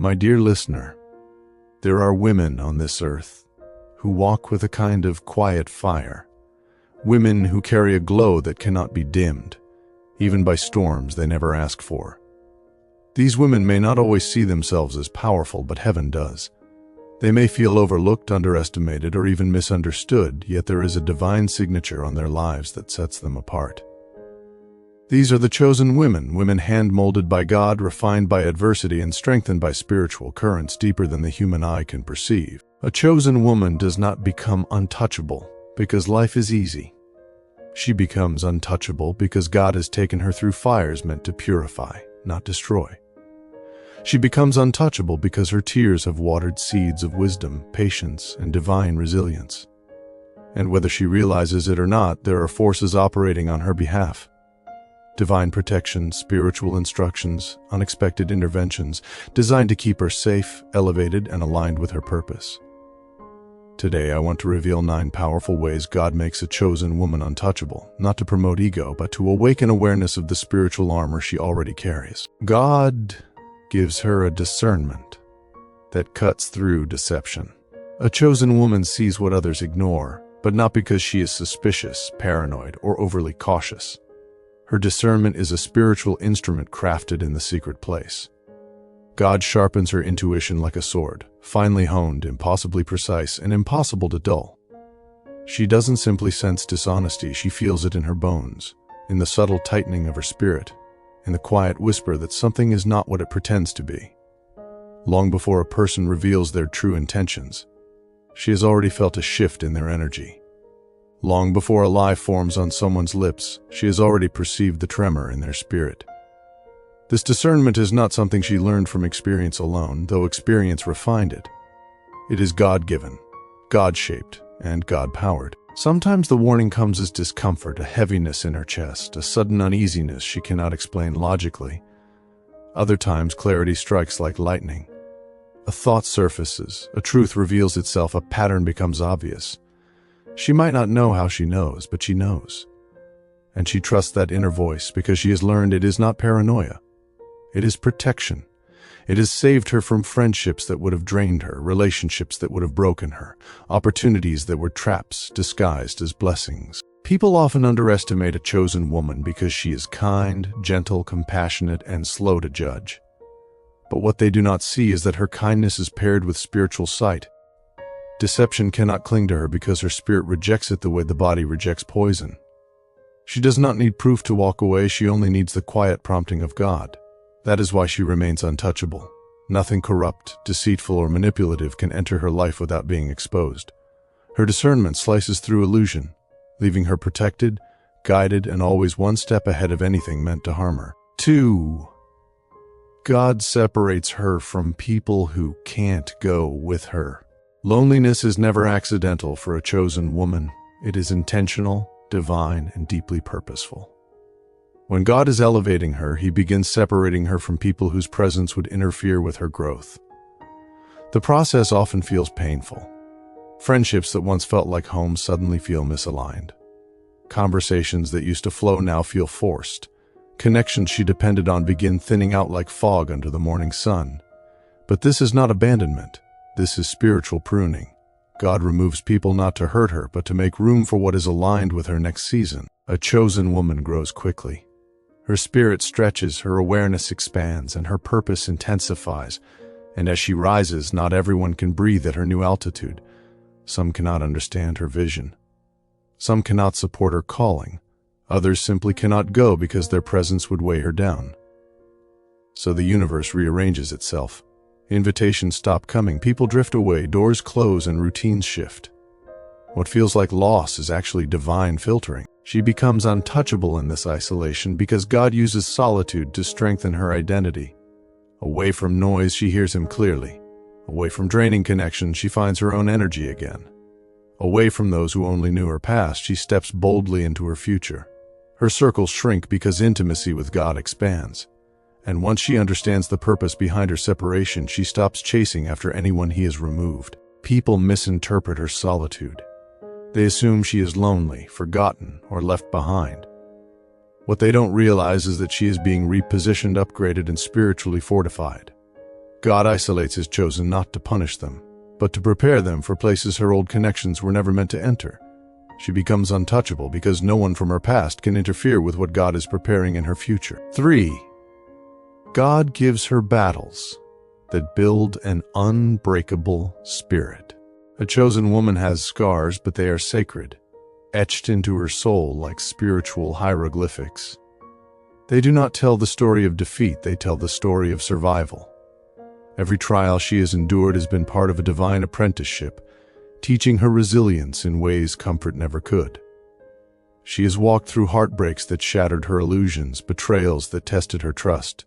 My dear listener, there are women on this earth who walk with a kind of quiet fire, women who carry a glow that cannot be dimmed, even by storms they never ask for. These women may not always see themselves as powerful, but heaven does. They may feel overlooked, underestimated, or even misunderstood, yet there is a divine signature on their lives that sets them apart. These are the chosen women, women hand-molded by God, refined by adversity, and strengthened by spiritual currents deeper than the human eye can perceive. A chosen woman does not become untouchable because life is easy. She becomes untouchable because God has taken her through fires meant to purify, not destroy. She becomes untouchable because her tears have watered seeds of wisdom, patience, and divine resilience. And whether she realizes it or not, there are forces operating on her behalf. Divine protection, spiritual instructions, unexpected interventions, designed to keep her safe, elevated, and aligned with her purpose. Today, I want to reveal 9 powerful ways God makes a chosen woman untouchable, not to promote ego, but to awaken awareness of the spiritual armor she already carries. God gives her a discernment that cuts through deception. A chosen woman sees what others ignore, but not because she is suspicious, paranoid, or overly cautious. Her discernment is a spiritual instrument crafted in the secret place. God sharpens her intuition like a sword, finely honed, impossibly precise, and impossible to dull. She doesn't simply sense dishonesty, she feels it in her bones, in the subtle tightening of her spirit, in the quiet whisper that something is not what it pretends to be. Long before a person reveals their true intentions, she has already felt a shift in their energy. Long before a lie forms on someone's lips, she has already perceived the tremor in their spirit. This discernment is not something she learned from experience alone, though experience refined it. It is God-given, God-shaped, and God-powered. Sometimes the warning comes as discomfort, a heaviness in her chest, a sudden uneasiness she cannot explain logically. Other times, clarity strikes like lightning. A thought surfaces, a truth reveals itself, a pattern becomes obvious. She might not know how she knows, but she knows. And she trusts that inner voice because she has learned it is not paranoia. It is protection. It has saved her from friendships that would have drained her, relationships that would have broken her, opportunities that were traps disguised as blessings. People often underestimate a chosen woman because she is kind, gentle, compassionate, and slow to judge. But what they do not see is that her kindness is paired with spiritual sight. Deception cannot cling to her because her spirit rejects it the way the body rejects poison. She does not need proof to walk away, she only needs the quiet prompting of God. That is why she remains untouchable. Nothing corrupt, deceitful, or manipulative can enter her life without being exposed. Her discernment slices through illusion, leaving her protected, guided, and always one step ahead of anything meant to harm her. 2. God separates her from people who can't go with her. Loneliness is never accidental for a chosen woman. It is intentional, divine, and deeply purposeful. When God is elevating her, He begins separating her from people whose presence would interfere with her growth. The process often feels painful. Friendships that once felt like home suddenly feel misaligned. Conversations that used to flow now feel forced. Connections she depended on begin thinning out like fog under the morning sun. But this is not abandonment. This is spiritual pruning. God removes people not to hurt her, but to make room for what is aligned with her next season. A chosen woman grows quickly. Her spirit stretches, her awareness expands, and her purpose intensifies. And as she rises, not everyone can breathe at her new altitude. Some cannot understand her vision. Some cannot support her calling. Others simply cannot go because their presence would weigh her down. So the universe rearranges itself. Invitations stop coming, people drift away, doors close, and routines shift. What feels like loss is actually divine filtering. She becomes untouchable in this isolation because God uses solitude to strengthen her identity. Away from noise, she hears Him clearly. Away from draining connections, she finds her own energy again. Away from those who only knew her past, she steps boldly into her future. Her circles shrink because intimacy with God expands. And once she understands the purpose behind her separation, she stops chasing after anyone He has removed. People misinterpret her solitude. They assume she is lonely, forgotten, or left behind. What they don't realize is that she is being repositioned, upgraded, and spiritually fortified. God isolates his chosen not to punish them, but to prepare them for places her old connections were never meant to enter. She becomes untouchable because no one from her past can interfere with what God is preparing in her future. 3. God gives her battles that build an unbreakable spirit. A chosen woman has scars, but they are sacred, etched into her soul like spiritual hieroglyphics. They do not tell the story of defeat, they tell the story of survival. Every trial she has endured has been part of a divine apprenticeship, teaching her resilience in ways comfort never could. She has walked through heartbreaks that shattered her illusions, betrayals that tested her trust,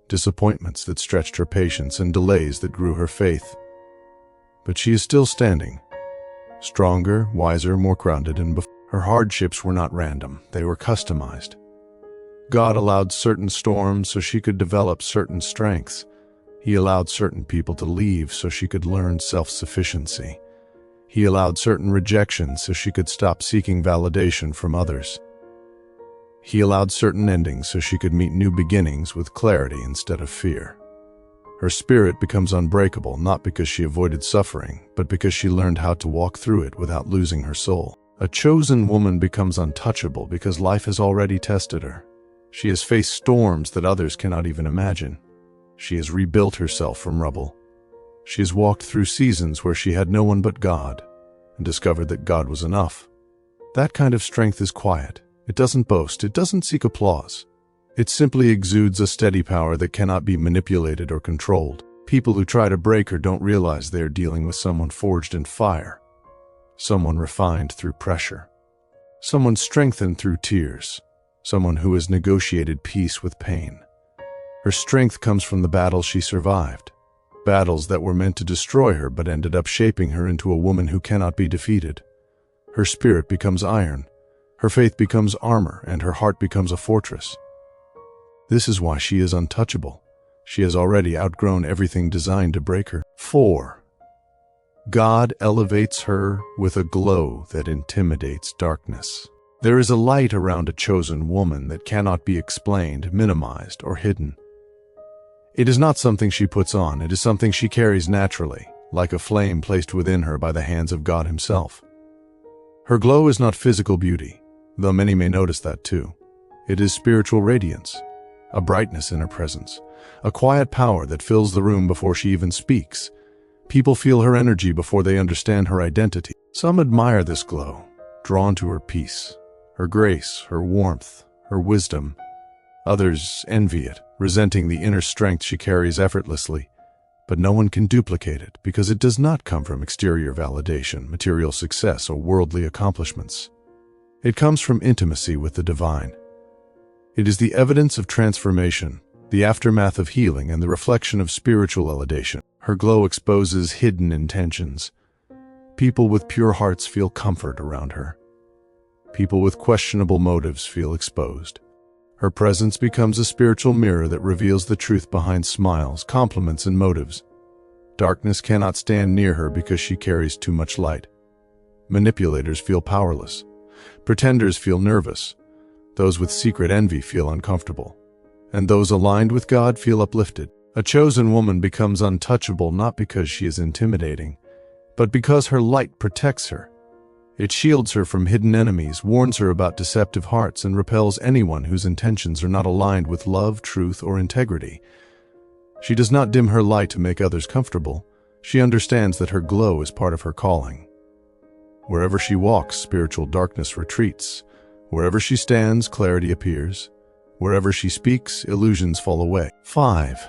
disappointments that stretched her patience, and delays that grew her faith. But she is still standing, stronger, wiser, more grounded, and her hardships were not random, they were customized. God allowed certain storms so she could develop certain strengths. He allowed certain people to leave so she could learn self-sufficiency. He allowed certain rejections so she could stop seeking validation from others. He allowed certain endings so she could meet new beginnings with clarity instead of fear. Her spirit becomes unbreakable not because she avoided suffering, but because she learned how to walk through it without losing her soul. A chosen woman becomes untouchable because life has already tested her. She has faced storms that others cannot even imagine. She has rebuilt herself from rubble. She has walked through seasons where she had no one but God and discovered that God was enough. That kind of strength is quiet. It doesn't boast. It doesn't seek applause. It simply exudes a steady power that cannot be manipulated or controlled. People who try to break her don't realize they are dealing with someone forged in fire, someone refined through pressure, someone strengthened through tears, someone who has negotiated peace with pain. Her strength comes from the battles she survived, battles that were meant to destroy her but ended up shaping her into a woman who cannot be defeated. Her spirit becomes iron, her faith becomes armor, and her heart becomes a fortress. This is why she is untouchable. She has already outgrown everything designed to break her. 4. God elevates her with a glow that intimidates darkness. There is a light around a chosen woman that cannot be explained, minimized, or hidden. It is not something she puts on, it is something she carries naturally, like a flame placed within her by the hands of God himself. Her glow is not physical beauty, though many may notice that too. It is spiritual radiance, a brightness in her presence, a quiet power that fills the room before she even speaks. People feel her energy before they understand her identity. Some admire this glow, drawn to her peace, her grace, her warmth, her wisdom. Others envy it, resenting the inner strength she carries effortlessly. But no one can duplicate it because it does not come from exterior validation, material success, or worldly accomplishments. It comes from intimacy with the divine. It is the evidence of transformation, the aftermath of healing, and the reflection of spiritual elevation. Her glow exposes hidden intentions. People with pure hearts feel comfort around her. People with questionable motives feel exposed. Her presence becomes a spiritual mirror that reveals the truth behind smiles, compliments, and motives. Darkness cannot stand near her because she carries too much light. Manipulators feel powerless. Pretenders feel nervous. Those with secret envy feel uncomfortable. And those aligned with God feel uplifted. A chosen woman becomes untouchable not because she is intimidating, but because her light protects her. It shields her from hidden enemies, warns her about deceptive hearts, and repels anyone whose intentions are not aligned with love, truth, or integrity. She does not dim her light to make others comfortable. She understands that her glow is part of her calling. Wherever she walks, spiritual darkness retreats. Wherever she stands, clarity appears. Wherever she speaks, illusions fall away. 5.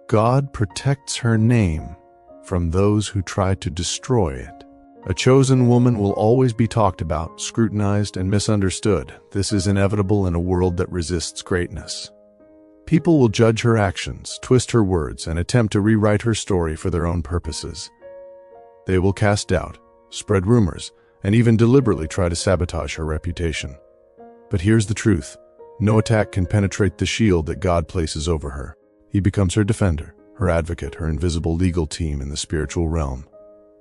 God protects her name from those who try to destroy it. A chosen woman will always be talked about, scrutinized, and misunderstood. This is inevitable in a world that resists greatness. People will judge her actions, twist her words, and attempt to rewrite her story for their own purposes. They will cast doubt, spread rumors, and even deliberately try to sabotage her reputation. But here's the truth. No attack can penetrate the shield that God places over her. He becomes her defender, her advocate, her invisible legal team in the spiritual realm.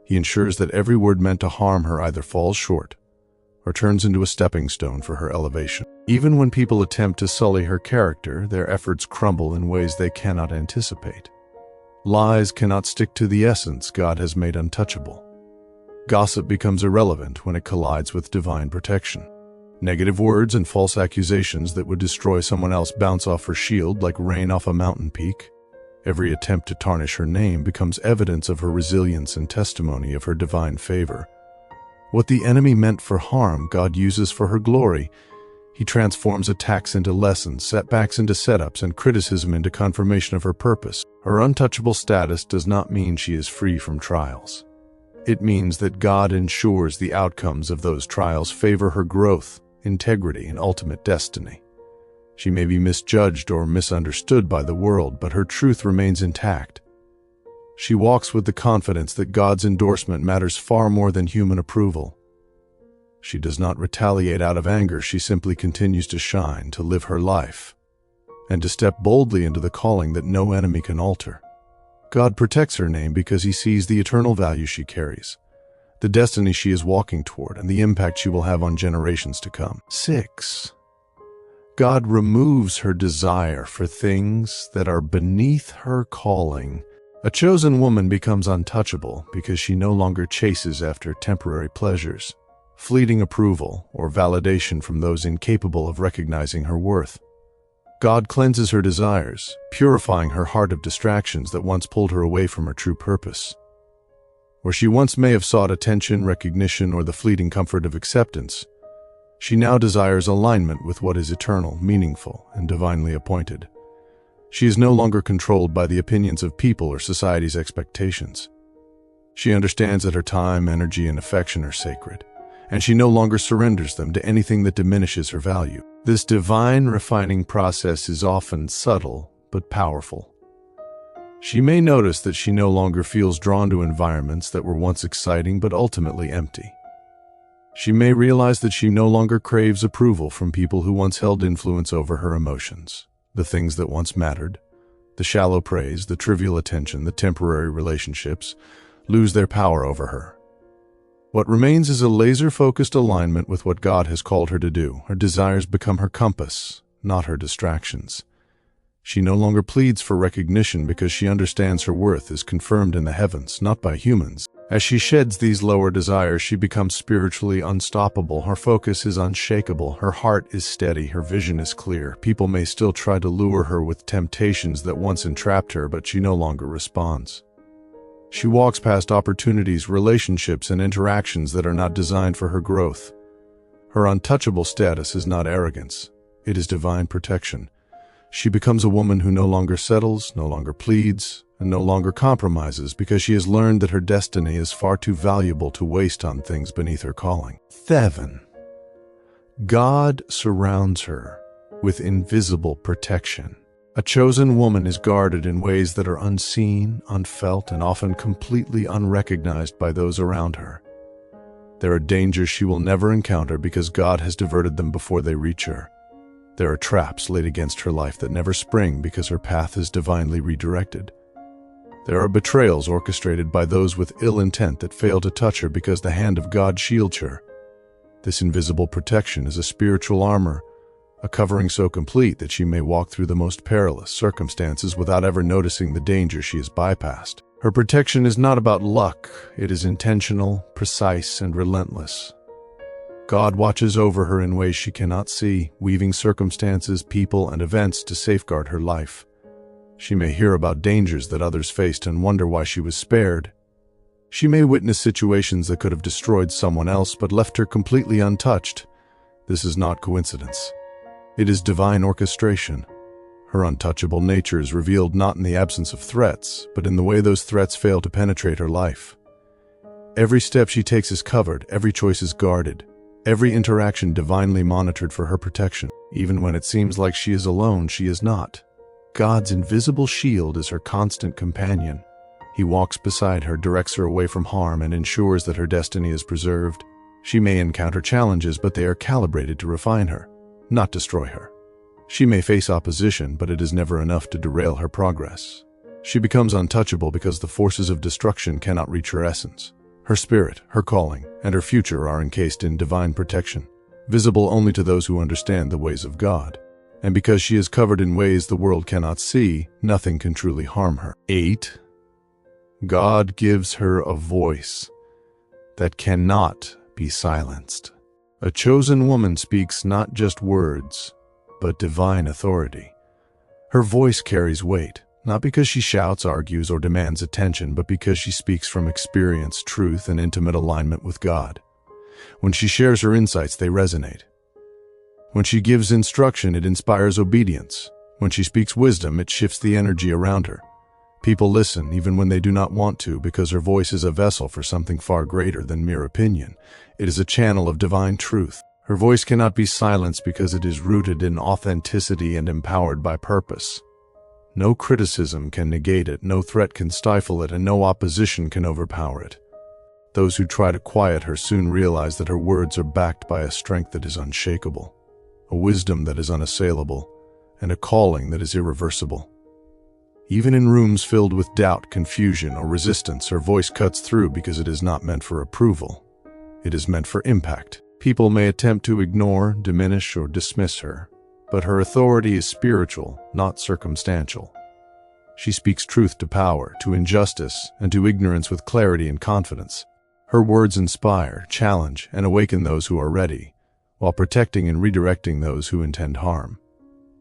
He ensures that every word meant to harm her either falls short or turns into a stepping stone for her elevation. Even when people attempt to sully her character, their efforts crumble in ways they cannot anticipate. Lies cannot stick to the essence God has made untouchable. Gossip becomes irrelevant when it collides with divine protection. Negative words and false accusations that would destroy someone else bounce off her shield like rain off a mountain peak. Every attempt to tarnish her name becomes evidence of her resilience and testimony of her divine favor. What the enemy meant for harm, God uses for her glory. He transforms attacks into lessons, setbacks into setups, and criticism into confirmation of her purpose. Her untouchable status does not mean she is free from trials. It means that God ensures the outcomes of those trials favor her growth, integrity, and ultimate destiny. She may be misjudged or misunderstood by the world, but her truth remains intact. She walks with the confidence that God's endorsement matters far more than human approval. She does not retaliate out of anger. She simply continues to shine, to live her life, and to step boldly into the calling that no enemy can alter. God protects her name because he sees the eternal value she carries, the destiny she is walking toward, and the impact she will have on generations to come. 6. God removes her desire for things that are beneath her calling. A chosen woman becomes untouchable because she no longer chases after temporary pleasures, fleeting approval, or validation from those incapable of recognizing her worth. God cleanses her desires, purifying her heart of distractions that once pulled her away from her true purpose. Where she once may have sought attention, recognition, or the fleeting comfort of acceptance, she now desires alignment with what is eternal, meaningful, and divinely appointed. She is no longer controlled by the opinions of people or society's expectations. She understands that her time, energy, and affection are sacred, and she no longer surrenders them to anything that diminishes her value. This divine refining process is often subtle but powerful. She may notice that she no longer feels drawn to environments that were once exciting but ultimately empty. She may realize that she no longer craves approval from people who once held influence over her emotions. The things that once mattered, the shallow praise, the trivial attention, the temporary relationships, lose their power over her. What remains is a laser-focused alignment with what God has called her to do. Her desires become her compass, not her distractions. She no longer pleads for recognition because she understands her worth is confirmed in the heavens, not by humans. As she sheds these lower desires, she becomes spiritually unstoppable. Her focus is unshakable. Her heart is steady. Her vision is clear. People may still try to lure her with temptations that once entrapped her, but she no longer responds. She walks past opportunities, relationships, and interactions that are not designed for her growth. Her untouchable status is not arrogance. It is divine protection. She becomes a woman who no longer settles, no longer pleads, and no longer compromises because she has learned that her destiny is far too valuable to waste on things beneath her calling. 7. God surrounds her with invisible protection. A chosen woman is guarded in ways that are unseen, unfelt, and often completely unrecognized by those around her. There are dangers she will never encounter because God has diverted them before they reach her. There are traps laid against her life that never spring because her path is divinely redirected. There are betrayals orchestrated by those with ill intent that fail to touch her because the hand of God shields her. This invisible protection is a spiritual armor, a covering so complete that she may walk through the most perilous circumstances without ever noticing the danger she has bypassed. Her protection is not about luck. It is intentional, precise, and relentless. God watches over her in ways she cannot see, weaving circumstances, people, and events to safeguard her life. She may hear about dangers that others faced and wonder why she was spared. She may witness situations that could have destroyed someone else but left her completely untouched. This is not coincidence. It is divine orchestration. Her untouchable nature is revealed not in the absence of threats, but in the way those threats fail to penetrate her life. Every step she takes is covered, every choice is guarded, every interaction divinely monitored for her protection. Even when it seems like she is alone, she is not. God's invisible shield is her constant companion. He walks beside her, directs her away from harm, and ensures that her destiny is preserved. She may encounter challenges, but they are calibrated to refine her, not destroy her. She may face opposition, but it is never enough to derail her progress. She becomes untouchable because the forces of destruction cannot reach her essence. Her spirit, her calling, and her future are encased in divine protection, visible only to those who understand the ways of God. And because she is covered in ways the world cannot see, nothing can truly harm her. 8. God gives her a voice that cannot be silenced. A chosen woman speaks not just words, but divine authority. Her voice carries weight, not because she shouts, argues, or demands attention, but because she speaks from experience, truth, and intimate alignment with God. When she shares her insights, they resonate. When she gives instruction, it inspires obedience. When she speaks wisdom, it shifts the energy around her. People listen even when they do not want to, because her voice is a vessel for something far greater than mere opinion. It is a channel of divine truth. Her voice cannot be silenced because it is rooted in authenticity and empowered by purpose. No criticism can negate it, no threat can stifle it, and no opposition can overpower it. Those who try to quiet her soon realize that her words are backed by a strength that is unshakable, a wisdom that is unassailable, and a calling that is irreversible. Even in rooms filled with doubt, confusion, or resistance, her voice cuts through because it is not meant for approval. It is meant for impact. People may attempt to ignore, diminish, or dismiss her, but her authority is spiritual, not circumstantial. She speaks truth to power, to injustice, and to ignorance with clarity and confidence. Her words inspire, challenge, and awaken those who are ready, while protecting and redirecting those who intend harm.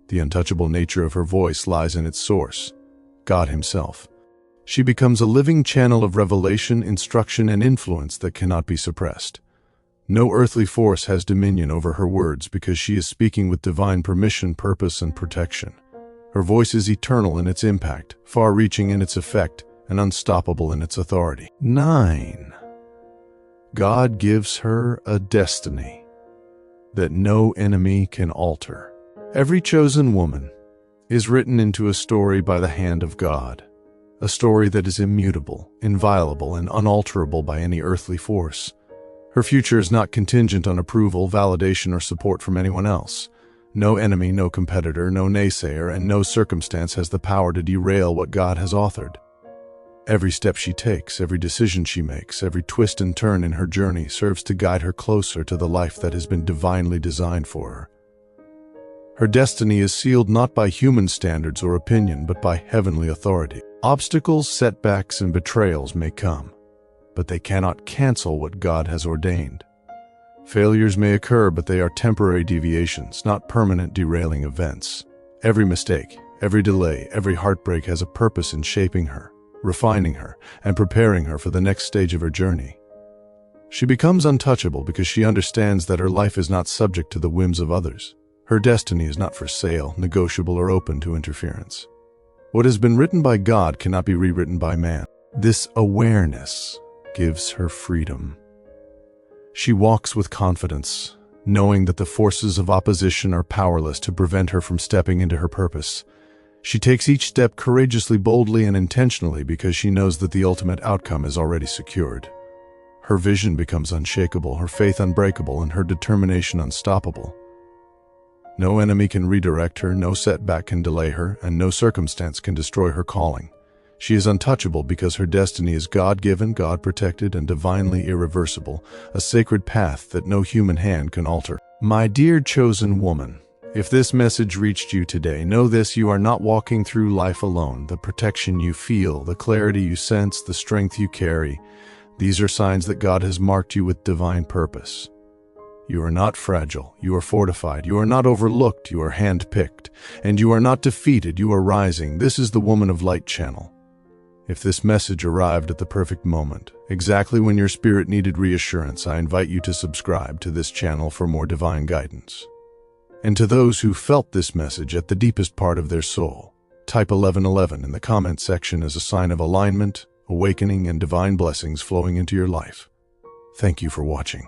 The untouchable nature of her voice lies in its source, God Himself. She becomes a living channel of revelation, instruction, and influence that cannot be suppressed. No earthly force has dominion over her words because she is speaking with divine permission, purpose, and protection. Her voice is eternal in its impact, far-reaching in its effect, and unstoppable in its authority. 9. God gives her a destiny that no enemy can alter. Every chosen woman is written into a story by the hand of God, a story that is immutable, inviolable, and unalterable by any earthly force. Her future is not contingent on approval, validation, or support from anyone else. No enemy, no competitor, no naysayer, and no circumstance has the power to derail what God has authored. Every step she takes, every decision she makes, every twist and turn in her journey serves to guide her closer to the life that has been divinely designed for her. Her destiny is sealed not by human standards or opinion, but by heavenly authority. Obstacles, setbacks, and betrayals may come, but they cannot cancel what God has ordained. Failures may occur, but they are temporary deviations, not permanent derailing events. Every mistake, every delay, every heartbreak has a purpose in shaping her, refining her, and preparing her for the next stage of her journey. She becomes untouchable because she understands that her life is not subject to the whims of others. Her destiny is not for sale, negotiable, or open to interference. What has been written by God cannot be rewritten by man. This awareness gives her freedom. She walks with confidence, knowing that the forces of opposition are powerless to prevent her from stepping into her purpose. She takes each step courageously, boldly, and intentionally because she knows that the ultimate outcome is already secured. Her vision becomes unshakable, her faith unbreakable, and her determination unstoppable. No enemy can redirect her, no setback can delay her, and no circumstance can destroy her calling. She is untouchable because her destiny is God-given, God-protected, and divinely irreversible, a sacred path that no human hand can alter. My dear chosen woman, if this message reached you today, know this: you are not walking through life alone. The protection you feel, the clarity you sense, the strength you carry, these are signs that God has marked you with divine purpose. You are not fragile, you are fortified, you are not overlooked, you are hand-picked, and you are not defeated, you are rising. This is the Woman of Light channel. If this message arrived at the perfect moment, exactly when your spirit needed reassurance, I invite you to subscribe to this channel for more divine guidance. And to those who felt this message at the deepest part of their soul, type 1111 in the comment section as a sign of alignment, awakening, and divine blessings flowing into your life. Thank you for watching.